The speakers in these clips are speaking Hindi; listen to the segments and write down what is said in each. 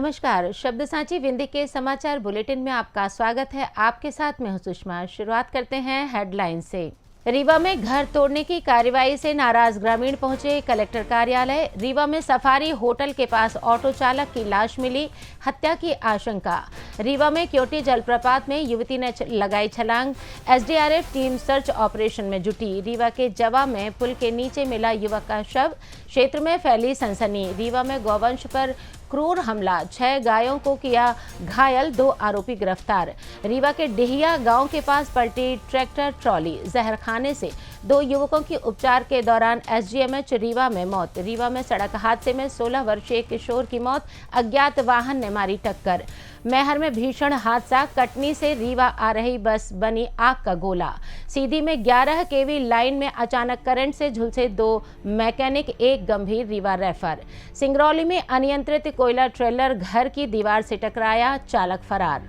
नमस्कार, शब्द सांची विंध्य के समाचार बुलेटिन में आपका स्वागत है। आपके साथ मैं हूं सुषमा। शुरुआत करते हैं हेडलाइन से। रीवा में घर तोड़ने की कार्रवाई से नाराज ग्रामीण पहुंचे कलेक्टर कार्यालय। रीवा में सफारी होटल के पास ऑटो चालक की लाश मिली, हत्या की आशंका। रीवा में क्योटी जलप्रपात में युवती ने लगाई छलांग। एसडीआरएफ टीम सर्च ऑपरेशन में जुटी। रीवा के जवा में पुल के नीचे मिला युवक का शव। क्षेत्र में फैली सनसनी। रीवा में गौवंश पर क्रूर हमला, 6 गायों को किया घायल, 2 आरोपी गिरफ्तार। रीवा के डिहिया गांव के पास पलटी ट्रैक्टर ट्रॉली, जहर खाने से 2 युवकों की उपचार के दौरान एसजीएमएच रीवा में मौत। रीवा में सड़क हादसे में 16 वर्षीय किशोर की मौत, अज्ञात वाहन ने मारी टक्कर। मैहर में भीषण हादसा, कटनी से रीवा आ रही बस बनी आग का गोला। सीधी में 11 केवी लाइन में अचानक करंट से झुलसे 2 मैकेनिक, 1 गंभीर, रीवा रेफर। सिंगरौली में अनियंत्रित कोयला ट्रेलर घर की दीवार से टकराया, चालक फरार।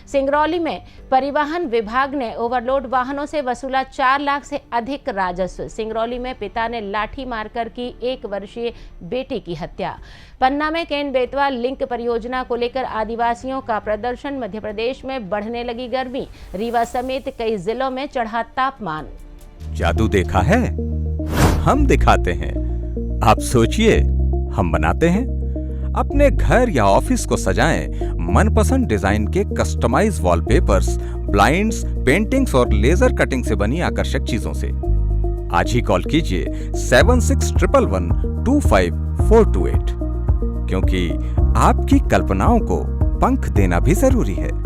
सिंगरौली में परिवहन विभाग ने ओवरलोड वाहनों से वसूला 4 लाख से अधिक राजस्व। सिंगरौली में पिता ने लाठी मारकर की 1 वर्षीय बेटी की हत्या। पन्ना में केन बेतवा लिंक परियोजना को लेकर आदिवासियों का प्रदर्शन। मध्य प्रदेश में बढ़ने लगी गर्मी, रीवा समेत कई जिलों में चढ़ा तापमान। जादू देखा है, हम दिखाते हैं। आप सोचिए, हम बनाते हैं। अपने घर या ऑफिस को सजाएं मनपसंद डिजाइन के कस्टमाइज वॉलपेपर्स, ब्लाइंड्स, पेंटिंग्स और लेजर कटिंग से बनी आकर्षक चीजों से। आज ही कॉल कीजिए 7611125428, क्योंकि आपकी कल्पनाओं को पंख देना भी जरूरी है।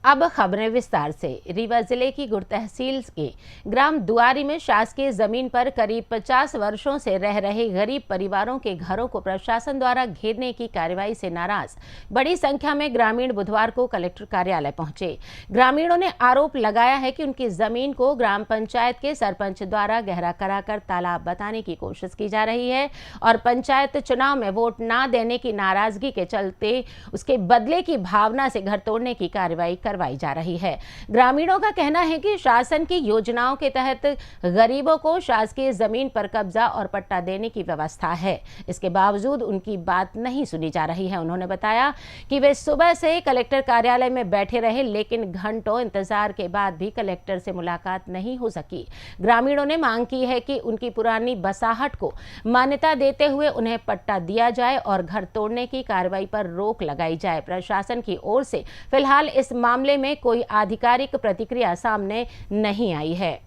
अब खबरें विस्तार से। रीवा जिले की गुड़ तहसील के ग्राम दुआरी में शासकीय जमीन पर करीब 50 वर्षों से रह रहे गरीब परिवारों के घरों को प्रशासन द्वारा घेरने की कार्रवाई से नाराज बड़ी संख्या में ग्रामीण बुधवार को कलेक्टर कार्यालय पहुंचे। ग्रामीणों ने आरोप लगाया है कि उनकी जमीन को ग्राम पंचायत के सरपंच द्वारा गहरा कराकर तालाब बताने की कोशिश की जा रही है और पंचायत चुनाव में वोट न देने की नाराजगी के चलते उसके बदले की भावना से घर तोड़ने की कार्रवाई करवाई जा रही है। ग्रामीणों का कहना है कि शासन की योजनाओं के तहत गरीबों को शासकीय जमीन पर कब्जा और पट्टा देने की व्यवस्था है। इसके बावजूद उनकी बात नहीं सुनी जा रही है। उन्होंने बताया कि वे सुबह से कलेक्टर कार्यालय में बैठे रहे, लेकिन घंटों इंतजार के बाद भी कलेक्टर से मुलाकात नहीं हो सकी। ग्रामीणों ने मांग की है कि उनकी पुरानी बसाहट को मान्यता देते हुए उन्हें पट्टा दिया जाए और घर तोड़ने की कार्रवाई पर रोक लगाई जाए। प्रशासन की ओर से फिलहाल इस मामले में कोई आधिकारिक प्रतिक्रिया सामने नहीं आई है।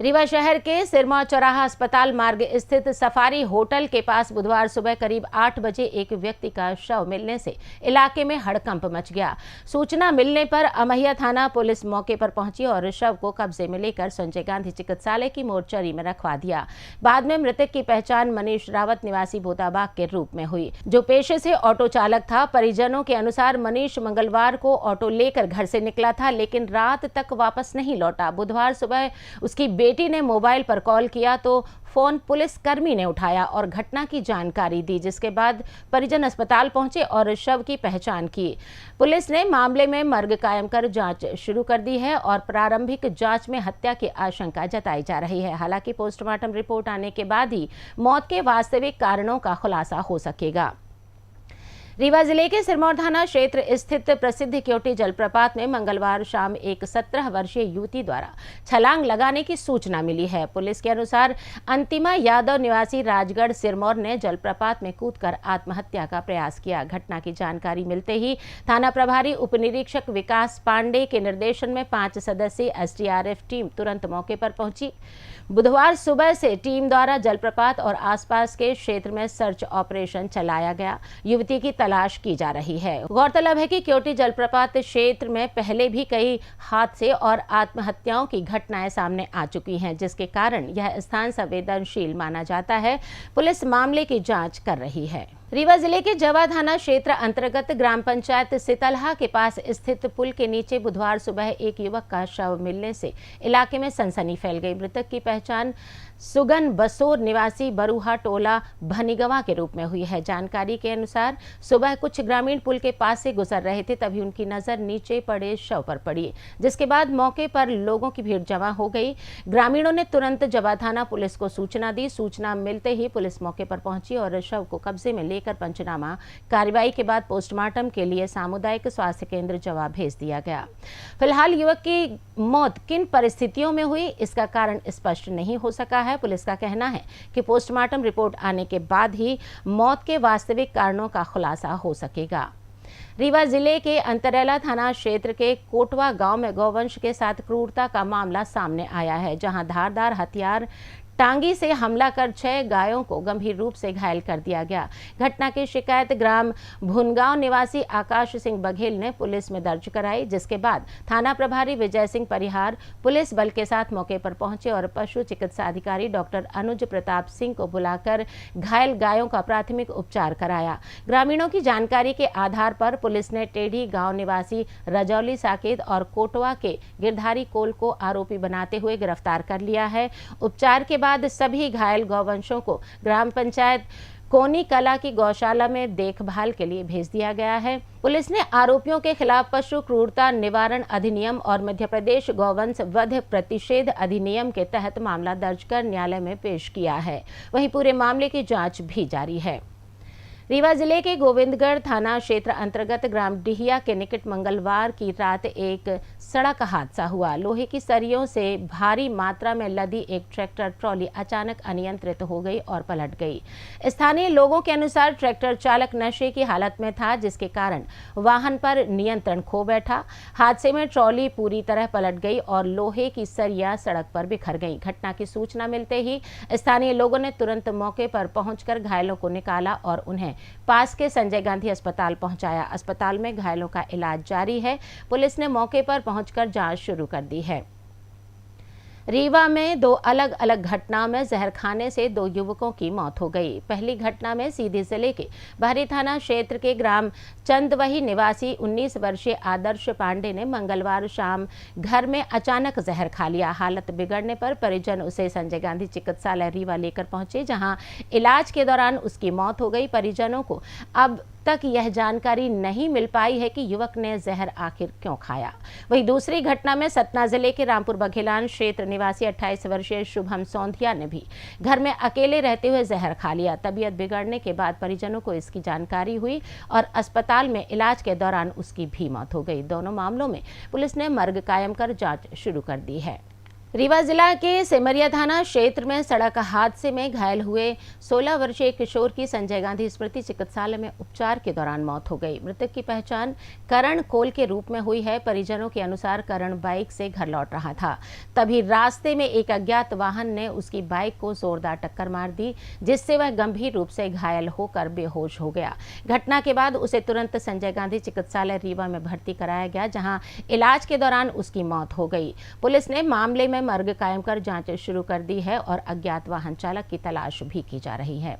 रीवा शहर के सिरमौर चौराहा अस्पताल मार्ग स्थित सफारी होटल के पास बुधवार सुबह करीब 8 बजे एक व्यक्ति का शव मिलने से इलाके में हड़कंप मच गया। सूचना मिलने पर अमहिया थाना पुलिस मौके पर पहुंची और शव को कब्जे में लेकर संजय गांधी चिकित्सालय की मोर्चरी में रखवा दिया। बाद में मृतक की पहचान मनीष रावत निवासी भोताबाग के रूप में हुई, जो पेशे से ऑटो चालक था। परिजनों के अनुसार मनीष मंगलवार को ऑटो लेकर घर से निकला था, लेकिन रात तक वापस नहीं लौटा। बुधवार सुबह उसकी बेटी ने मोबाइल पर कॉल किया तो फोन पुलिस कर्मी ने उठाया और घटना की जानकारी दी, जिसके बाद परिजन अस्पताल पहुंचे और शव की पहचान की। पुलिस ने मामले में मर्ग कायम कर जांच शुरू कर दी है और प्रारंभिक जांच में हत्या की आशंका जताई जा रही है। हालांकि पोस्टमार्टम रिपोर्ट आने के बाद ही मौत के वास्तविक कारणों का खुलासा हो सकेगा। रीवा जिले के सिरमौर थाना क्षेत्र स्थित प्रसिद्ध क्योटी जलप्रपात में मंगलवार शाम एक 17 वर्षीय युवती द्वारा छलांग लगाने की सूचना मिली है। पुलिस के अनुसार अंतिमा यादव निवासी राजगढ़ सिरमौर ने जलप्रपात में कूदकर आत्महत्या का प्रयास किया। घटना की जानकारी मिलते ही थाना प्रभारी उप निरीक्षक विकास पांडे के निर्देशन में 5 सदस्यीय एसडीआरएफ टीम तुरंत मौके पर पहुंची। बुधवार सुबह से टीम द्वारा जलप्रपात और आसपास के क्षेत्र में सर्च ऑपरेशन चलाया गया। युवती की तलाश की जा रही है। गौरतलब है कि क्योटी जलप्रपात क्षेत्र में पहले भी कई हादसे और आत्महत्याओं की घटनाएं सामने आ चुकी हैं, जिसके कारण यह स्थान संवेदनशील माना जाता है। पुलिस मामले की जांच कर रही है। रीवा जिले के जवा थाना क्षेत्र अंतर्गत ग्राम पंचायत सितलहा के पास स्थित पुल के नीचे बुधवार सुबह एक युवक का शव मिलने से इलाके में सनसनी फैल गई। मृतक की पहचान सुगन बसोर निवासी बरूहा टोला भनीगवा के रूप में हुई है। जानकारी के अनुसार सुबह कुछ ग्रामीण पुल के पास से गुजर रहे थे, तभी उनकी नजर नीचे पड़े शव पर पड़ी, जिसके बाद मौके पर लोगों की भीड़ जमा हो गई। ग्रामीणों ने तुरंत जवा थाना पुलिस को सूचना दी। सूचना मिलते ही पुलिस मौके पर पहुंची और शव को कब्जे में लेकर पंचनामा कार्रवाई के बाद पोस्टमार्टम के लिए सामुदायिक स्वास्थ्य केंद्र जवा भेज दिया गया। फिलहाल युवक की मौत किन परिस्थितियों में हुई, इसका कारण स्पष्ट नहीं हो सका है। पुलिस का कहना है कि पोस्टमार्टम रिपोर्ट आने के बाद ही मौत के वास्तविक कारणों का खुलासा हो सकेगा। रीवा जिले के अंतरेला थाना क्षेत्र के कोटवा गांव में गौवंश के साथ क्रूरता का मामला सामने आया है, जहां धारदार हथियार टांगी से हमला कर 6 गायों को गंभीर रूप से घायल कर दिया गया। घटना की शिकायत ग्राम भुनगांव निवासी आकाश सिंह बघेल ने पुलिस में दर्ज कराई, जिसके बाद थाना प्रभारी विजय सिंह परिहार पुलिस बल के साथ मौके पर पहुंचे और पशु चिकित्सा अधिकारी डॉक्टर अनुज प्रताप सिंह को बुलाकर घायल गायों का प्राथमिक उपचार कराया। ग्रामीणों की जानकारी के आधार पर पुलिस ने टेढ़ी गांव निवासी रजौली साकेत और कोटवा के गिरधारी कोल को आरोपी बनाते हुए गिरफ्तार कर लिया है। उपचार के बाद सभी घायल गौवंशों को ग्राम पंचायत कोनी कला की गौशाला में देखभाल के लिए भेज दिया गया है। पुलिस ने आरोपियों के खिलाफ पशु क्रूरता निवारण अधिनियम और मध्य प्रदेश गौवंश वध प्रतिषेध अधिनियम के तहत मामला दर्ज कर न्यायालय में पेश किया है। वहीं पूरे मामले की जांच भी जारी है। रीवा जिले के गोविंदगढ़ थाना क्षेत्र अंतर्गत ग्राम डिहिया के निकट मंगलवार की रात एक सड़क हादसा हुआ। लोहे की सरियों से भारी मात्रा में लदी एक ट्रैक्टर ट्रॉली अचानक अनियंत्रित हो गई और पलट गई। स्थानीय लोगों के अनुसार ट्रैक्टर चालक नशे की हालत में था, जिसके कारण वाहन पर नियंत्रण खो बैठा। हादसे में ट्रॉली पूरी तरह पलट गई और लोहे की सरियां सड़क पर बिखर गई। घटना की सूचना मिलते ही स्थानीय लोगों ने तुरंत मौके पर पहुंचकर घायलों को निकाला और उन्हें पास के संजय गांधी अस्पताल पहुंचाया। अस्पताल में घायलों का इलाज जारी है। पुलिस ने मौके पर पहुंचकर जांच शुरू कर दी है। रीवा में 2 अलग अलग घटनाओं में जहर खाने से 2 युवकों की मौत हो गई। पहली घटना में सीधी जिले के बहरी थाना क्षेत्र के ग्राम चंदवही निवासी 19 वर्षीय आदर्श पांडे ने मंगलवार शाम घर में अचानक जहर खा लिया। हालत बिगड़ने पर परिजन उसे संजय गांधी चिकित्सालय रीवा लेकर पहुंचे, जहां इलाज के दौरान उसकी मौत हो गई। परिजनों को अब तक यह जानकारी नहीं मिल पाई है कि युवक ने जहर आखिर क्यों खाया। वहीं दूसरी घटना में सतना जिले के रामपुर बघेलान क्षेत्र निवासी 28 वर्षीय शुभम सौंधिया ने भी घर में अकेले रहते हुए जहर खा लिया। तबीयत बिगड़ने के बाद परिजनों को इसकी जानकारी हुई और अस्पताल में इलाज के दौरान उसकी भी मौत हो गई। दोनों मामलों में पुलिस ने मर्ग कायम कर जांच शुरू कर दी है। रीवा जिला के सेमरिया थाना क्षेत्र में सड़क हादसे में घायल हुए 16 वर्षीय किशोर की संजय गांधी स्मृति चिकित्सालय में उपचार के दौरान मौत हो गई। मृतक की पहचान करण कोल के रूप में हुई है। परिजनों के अनुसार करण बाइक से घर लौट रहा था, तभी रास्ते में एक अज्ञात वाहन ने उसकी बाइक को जोरदार टक्कर मार दी, जिससे वह गंभीर रूप से घायल होकर बेहोश हो गया। घटना के बाद उसे तुरंत संजय गांधी चिकित्सालय रीवा में भर्ती कराया गया, जहाँ इलाज के दौरान उसकी मौत हो गई। पुलिस ने मामले में मर्ग कायम कर जांच शुरू कर दी है और अज्ञात वाहन चालक की तलाश भी की जा रही है।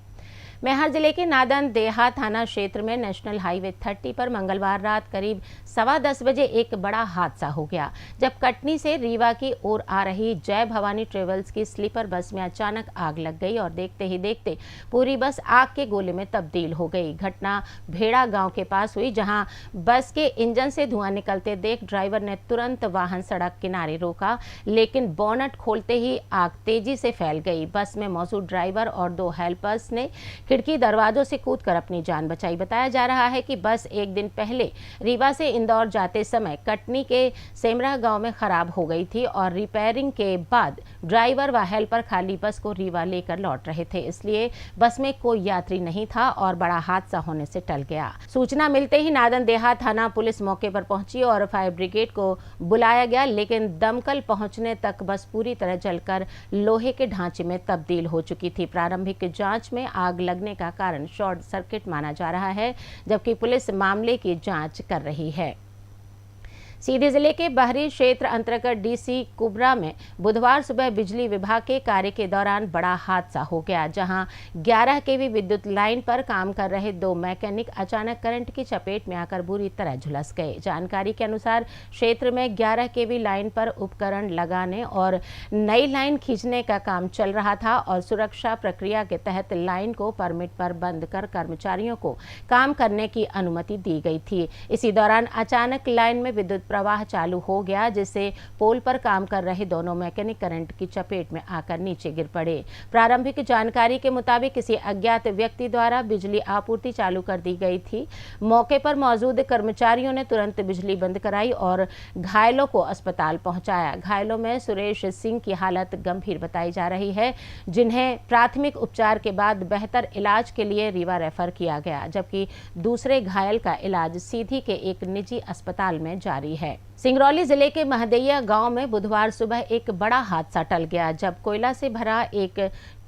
मैहर जिले के नादन देहा थाना क्षेत्र में नेशनल हाईवे 30 पर मंगलवार रात करीब 10:15 बजे एक बड़ा हादसा हो गया, जब कटनी से रीवा की ओर आ रही जय भवानी ट्रेवल्स की स्लीपर बस में अचानक आग लग गई और देखते ही देखते पूरी बस आग के गोले में तब्दील हो गई। घटना भेड़ा गांव के पास हुई, जहां बस के इंजन से धुआं निकलते देख ड्राइवर ने तुरंत वाहन सड़क किनारे रोका, लेकिन बोनट खोलते ही आग तेजी से फैल गई। बस में मौजूद ड्राइवर और 2 हेल्पर्स ने खिड़की दरवाजों से कूदकर अपनी जान बचाई। बताया जा रहा है कि बस एक दिन पहले रीवा से इंदौर जाते समय कटनी के सेमरा गांव में खराब हो गई थी और रिपेयरिंग के बाद ड्राइवर व हेल्पर खाली बस को रीवा लेकर लौट रहे थे, इसलिए बस में कोई यात्री नहीं था और बड़ा हादसा होने से टल गया। सूचना मिलते ही नादन देहा थाना पुलिस मौके पर पहुंची और फायर ब्रिगेड को बुलाया गया, लेकिन दमकल पहुंचने तक बस पूरी तरह जलकर लोहे के ढांचे में तब्दील हो चुकी थी। प्रारंभिक जांच में आग लगने का कारण शॉर्ट सर्किट माना जा रहा है, जबकि पुलिस मामले की जांच कर रही है। सीधी जिले के बहरी क्षेत्र अंतर्गत डीसी कुबरा में बुधवार सुबह बिजली विभाग के कार्य के दौरान बड़ा हादसा हो गया, जहां 11 केवी विद्युत लाइन पर काम कर रहे 2 मैकेनिक अचानक करंट की चपेट में आकर बुरी तरह झुलस गए। जानकारी के अनुसार क्षेत्र में 11 केवी लाइन पर उपकरण लगाने और नई लाइन खींचने का काम चल रहा था और सुरक्षा प्रक्रिया के तहत लाइन को परमिट पर बंद कर कर्मचारियों को काम करने की अनुमति दी गई थी। इसी दौरान अचानक लाइन में विद्युत प्रवाह चालू हो गया, जिससे पोल पर काम कर रहे दोनों मैकेनिक करंट की चपेट में आकर नीचे गिर पड़े। प्रारंभिक जानकारी के मुताबिक किसी अज्ञात व्यक्ति द्वारा बिजली आपूर्ति चालू कर दी गई थी। मौके पर मौजूद कर्मचारियों ने तुरंत बिजली बंद कराई और घायलों को अस्पताल पहुंचाया। घायलों में सुरेश सिंह की हालत गंभीर बताई जा रही है, जिन्हें प्राथमिक उपचार के बाद बेहतर इलाज के लिए रीवा रेफर किया गया, जबकि दूसरे घायल का इलाज सीधी के एक निजी अस्पताल में जारी है। सिंगरौली जिले के महदैया गांव में बुधवार सुबह एक बड़ा हादसा टल गया, जब कोयला से भरा एक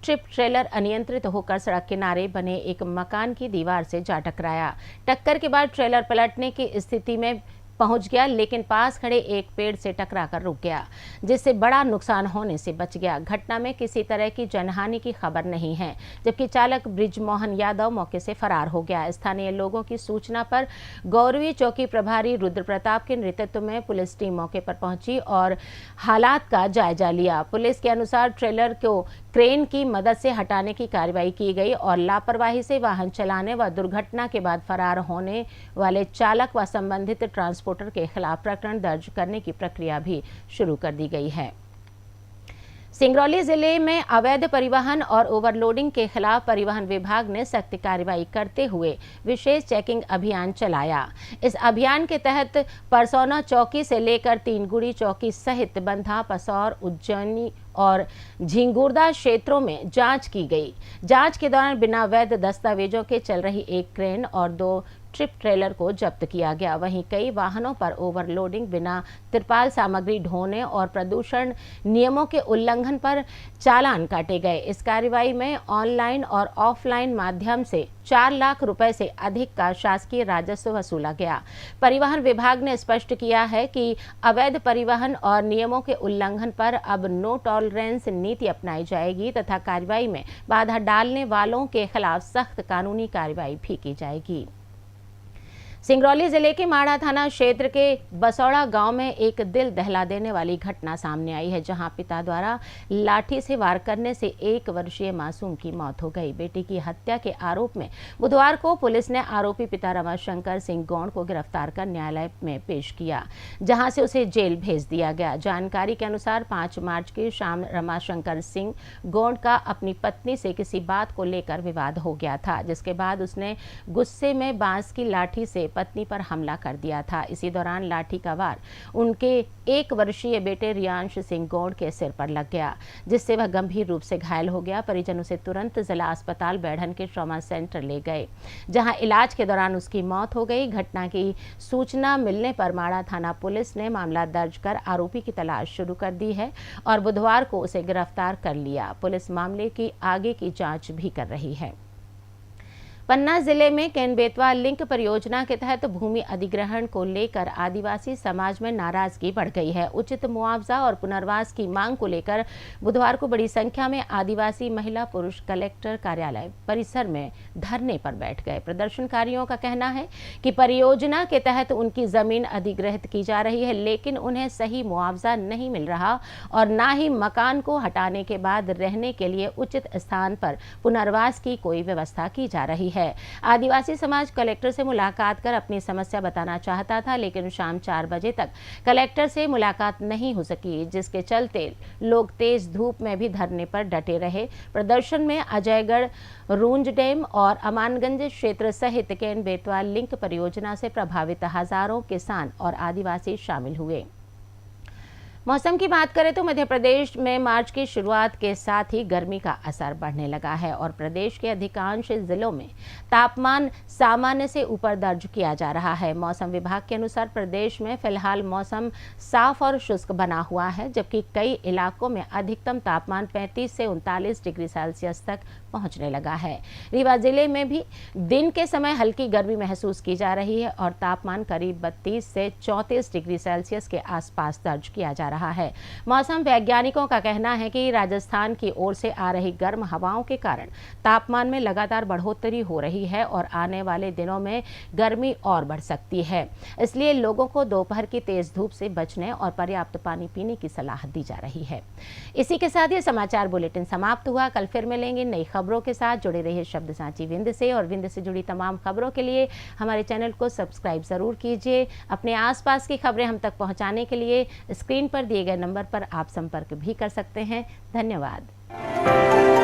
ट्रिप ट्रेलर अनियंत्रित होकर सड़क किनारे बने एक मकान की दीवार से जा टकराया। टक्कर के बाद ट्रेलर पलटने की स्थिति में पहुंच गया, लेकिन पास खड़े एक पेड़ से टकराकर रुक गया, जिससे बड़ा नुकसान होने से बच गया। घटना में किसी तरह की जनहानि की खबर नहीं है, जबकि चालक ब्रिजमोहन यादव मौके से फरार हो गया। स्थानीय लोगों की सूचना पर गौरवी चौकी प्रभारी रुद्र प्रताप के नेतृत्व में पुलिस टीम मौके पर पहुंची और हालात का जायजा लिया। पुलिस के अनुसार ट्रेलर को क्रेन की मदद से हटाने की कार्रवाई की गई और लापरवाही से वाहन चलाने व दुर्घटना के बाद फरार होने वाले चालक व संबंधित ट्रांसपोर्टर के खिलाफ प्रकरण दर्ज करने की प्रक्रिया भी शुरू कर दी गई है। सिंगरौली जिले में अवैध परिवहन और ओवरलोडिंग के खिलाफ परिवहन विभाग ने सख्त कार्रवाई करते हुए विशेष चेकिंग अभियान चलाया। इस अभियान के तहत परसौना चौकी से लेकर तीनगुड़ी चौकी सहित बंधा, पसौर, उज्जैनी और झिंगुरदा क्षेत्रों में जांच की गई। जांच के दौरान बिना वैध दस्तावेजों के चल रही एक क्रेन और 2 ट्रिप ट्रेलर को जब्त किया गया। वहीं कई वाहनों पर ओवरलोडिंग, बिना तिरपाल सामग्री ढोने और प्रदूषण नियमों के उल्लंघन पर चालान काटे गए। इस कार्रवाई में ऑनलाइन और ऑफलाइन माध्यम से 4 लाख रुपए से अधिक का शासकीय राजस्व वसूला गया। परिवहन विभाग ने स्पष्ट किया है कि अवैध परिवहन और नियमों के उल्लंघन पर अब नो टॉलरेंस नीति अपनाई जाएगी तथा कार्रवाई में बाधा डालने वालों के खिलाफ सख्त कानूनी कार्रवाई भी की जाएगी। सिंगरौली जिले के माड़ा थाना क्षेत्र के बसौड़ा गांव में एक दिल दहला देने वाली घटना सामने आई है, जहां पिता द्वारा लाठी से वार करने से 1 वर्षीय मासूम की मौत हो गई। बेटी की हत्या के आरोप में बुधवार को पुलिस ने आरोपी पिता रमाशंकर सिंह गौंड को गिरफ्तार कर न्यायालय में पेश किया, जहां से उसे जेल भेज दिया गया। जानकारी के अनुसार 5 मार्च की शाम रमाशंकर सिंह गौंड का अपनी पत्नी से किसी बात को लेकर विवाद हो गया था, जिसके बाद उसने गुस्से में बांस की लाठी से पत्नी पर हमला कर दिया था। इसी दौरान लाठी का वार उनके 1 वर्षीय बेटे रियांश सिंह गौंड के सिर पर लग गया, जिससे वह गंभीर रूप से घायल हो गया। परिजन उसे तुरंत जिला अस्पताल बैढ़न के ट्रॉमा सेंटर ले गए, जहां इलाज के दौरान उसकी मौत हो गई। घटना की सूचना मिलने पर माड़ा थाना पुलिस ने मामला दर्ज कर आरोपी की तलाश शुरू कर दी है और बुधवार को उसे गिरफ्तार कर लिया। पुलिस मामले की आगे की जांच भी कर रही है। पन्ना जिले में केन-बेतवा लिंक परियोजना के तहत भूमि अधिग्रहण को लेकर आदिवासी समाज में नाराजगी बढ़ गई है। उचित मुआवजा और पुनर्वास की मांग को लेकर बुधवार को बड़ी संख्या में आदिवासी महिला पुरुष कलेक्टर कार्यालय परिसर में धरने पर बैठ गए। प्रदर्शनकारियों का कहना है कि परियोजना के तहत उनकी जमीन अधिग्रहित की जा रही है, लेकिन उन्हें सही मुआवजा नहीं मिल रहा और न ही मकान को हटाने के बाद रहने के लिए उचित स्थान पर पुनर्वास की कोई व्यवस्था की जा रही है। आदिवासी समाज कलेक्टर से मुलाकात कर अपनी समस्या बताना चाहता था, लेकिन शाम 4 बजे तक कलेक्टर से मुलाकात नहीं हो सकी, जिसके चलते लोग तेज धूप में भी धरने पर डटे रहे। प्रदर्शन में अजयगढ़, रूंज डैम और अमानगंज क्षेत्र सहित केन-बेतवा लिंक परियोजना से प्रभावित हजारों किसान और आदिवासी शामिल हुए। मौसम की बात करें तो मध्य प्रदेश में मार्च की शुरुआत के साथ ही गर्मी का असर बढ़ने लगा है और प्रदेश के अधिकांश जिलों में तापमान सामान्य से ऊपर दर्ज किया जा रहा है। मौसम विभाग के अनुसार प्रदेश में फिलहाल मौसम साफ और शुष्क बना हुआ है, जबकि कई इलाकों में अधिकतम तापमान 35 से 39 डिग्री सेल्सियस तक पहुंचने लगा है। रीवा जिले में भी दिन के समय हल्की गर्मी महसूस की जा रही है और तापमान करीब 32 से 34 डिग्री सेल्सियस के आसपास दर्ज किया जा रहा है। मौसम वैज्ञानिकों का कहना है कि राजस्थान की ओर से आ रही गर्म हवाओं के कारण तापमान में लगातार बढ़ोतरी हो रही है और आने वाले दिनों में गर्मी और बढ़ सकती है। इसलिए लोगों को दोपहर की तेज धूप से बचने और पर्याप्त पानी पीने की सलाह दी जा रही है। इसी के साथ ये समाचार बुलेटिन समाप्त हुआ। कल फिर मिलेंगे नई खबरों के साथ। जुड़े रहिए शब्द सांची विंध्य से और विंध्य से जुड़ी तमाम खबरों के लिए हमारे चैनल को सब्सक्राइब जरूर कीजिए। अपने आसपास की खबरें हम तक पहुंचाने के लिए स्क्रीन पर दिए गए नंबर पर आप संपर्क भी कर सकते हैं। धन्यवाद।